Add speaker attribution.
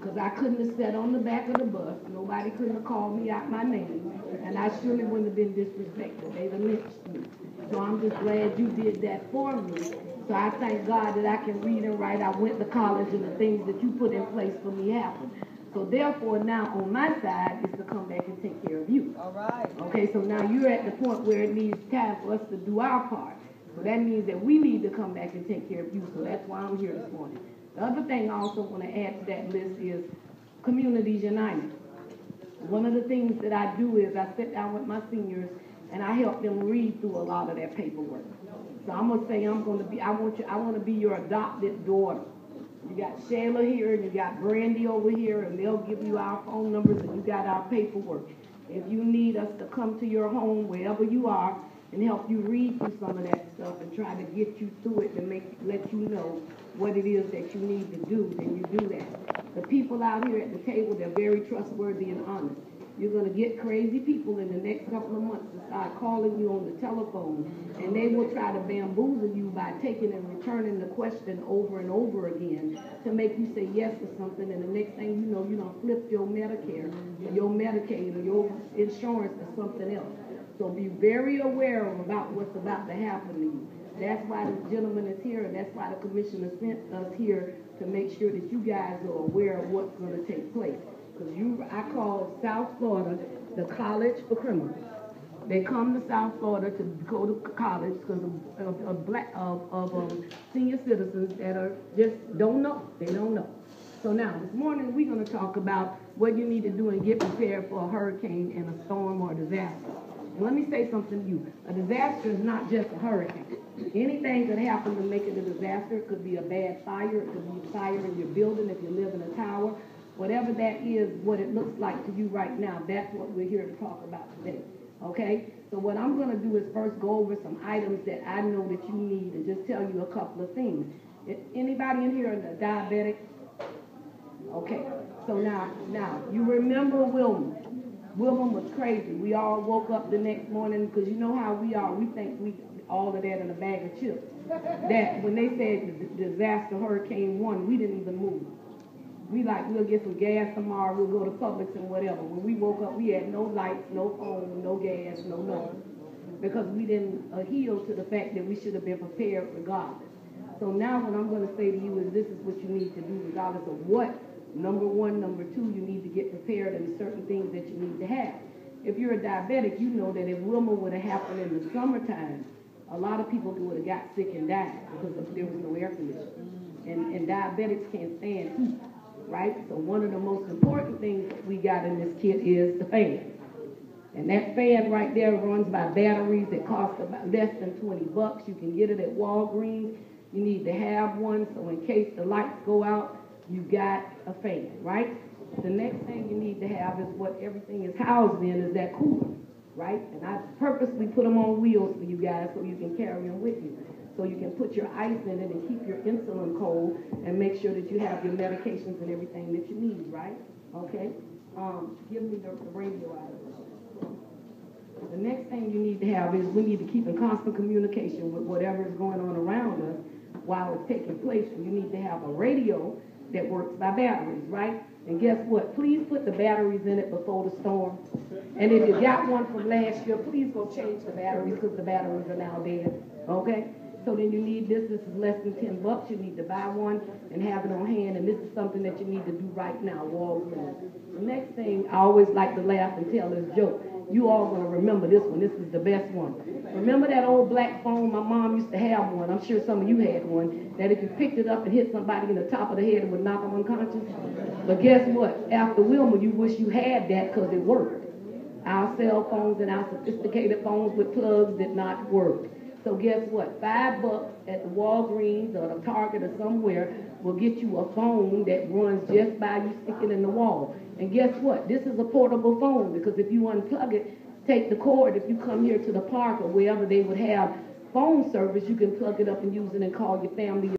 Speaker 1: because I couldn't have sat on the back of the bus. Nobody couldn't have called me out my name, and I surely wouldn't have been disrespected. They'd have lynched me. So I'm just glad you did that for me. So I thank God that I can read and write. I went to college, and the things that you put in place for me happened. So therefore, now on my side is to come back and take care of you.
Speaker 2: All right.
Speaker 1: Okay, so now you're at the point where it needs time for us to do our part. So that means that we need to come back and take care of you. So that's why I'm here this morning. The other thing I also want to add to that list is Communities United. One of the things that I do is I sit down with my seniors and I help them read through a lot of their paperwork. So I'm gonna say I want to be your adopted daughter. You got Shayla here and you got Brandy over here, and they'll give you our phone numbers and you got our paperwork. If you need us to come to your home, wherever you are, and help you read through some of that stuff and try to get you through it and let you know what it is that you need to do, then you do that. The people out here at the table, they're very trustworthy and honest. You're going to get crazy people in the next couple of months to start calling you on the telephone, and they will try to bamboozle you by taking and returning the question over and over again to make you say yes to something, and the next thing you know, you don't flip your Medicare or your Medicaid or your insurance to something else. So be very aware about what's about to happen to you. That's why this gentleman is here, and that's why the commissioner sent us here to make sure that you guys are aware of what's going to take place. Because I call South Florida the college for criminals. They come to South Florida to go to college because of senior citizens that are just don't know. They don't know. So now, this morning, we're going to talk about what you need to do and get prepared for a hurricane and a storm or a disaster. And let me say something to you. A disaster is not just a hurricane. Anything could happen to make it a disaster. It could be a bad fire. It could be a fire in your building if you live in a tower. Whatever that is, what it looks like to you right now, that's what we're here to talk about today. Okay? So what I'm going to do is first go over some items that I know that you need and just tell you a couple of things. Anybody in here is a diabetic? Okay. So now, you remember Wilma. Wilma was crazy. We all woke up the next morning because you know how we are. We think we all of that in a bag of chips. That when they said the disaster hurricane 1, we didn't even move. We'll get some gas tomorrow, we'll go to Publix and whatever. When we woke up, we had no lights, no phone, no gas, no nothing. Because we didn't adhere to the fact that we should have been prepared regardless. So now what I'm going to say to you is this is what you need to do regardless of what. Number 1, number 2, you need to get prepared and certain things that you need to have. If you're a diabetic, you know that if Wilma would have happened in the summertime, a lot of people would have got sick and died because there was no air conditioning. And diabetics can't stand heat. Right? So one of the most important things we got in this kit is the fan. And that fan right there runs by batteries. It costs about less than $20. You can get it at Walgreens. You need to have one so in case the lights go out, you got a fan, right? The next thing you need to have is what everything is housed in is that cooler, right? And I purposely put them on wheels for you guys so you can carry them with you. So you can put your ice in it and keep your insulin cold and make sure that you have your medications and everything that you need, right? Okay? Give me the radio out of it. The next thing you need to have is we need to keep in constant communication with whatever is going on around us while it's taking place. You need to have a radio that works by batteries, right? And guess what? Please put the batteries in it before the storm. And if you got one from last year, please go change the batteries because the batteries are now dead, okay? So then you need this. This is less than $10. You need to buy one and have it on hand. And this is something that you need to do right now, Walgreens. The next thing, I always like to laugh and tell this joke. You all going to remember this one. This is the best one. Remember that old black phone? My mom used to have one. I'm sure some of you had one. That if you picked it up and hit somebody in the top of the head, it would knock them unconscious. But guess what? After Wilma, you wish you had that because it worked. Our cell phones and our sophisticated phones with plugs did not work. So guess what? $5 at the Walgreens or the Target or somewhere will get you a phone that runs just by you sticking in the wall. And guess what? This is a portable phone because if you unplug it, take the cord. If you come here to the park or wherever they would have phone service, you can plug it up and use it and call your family.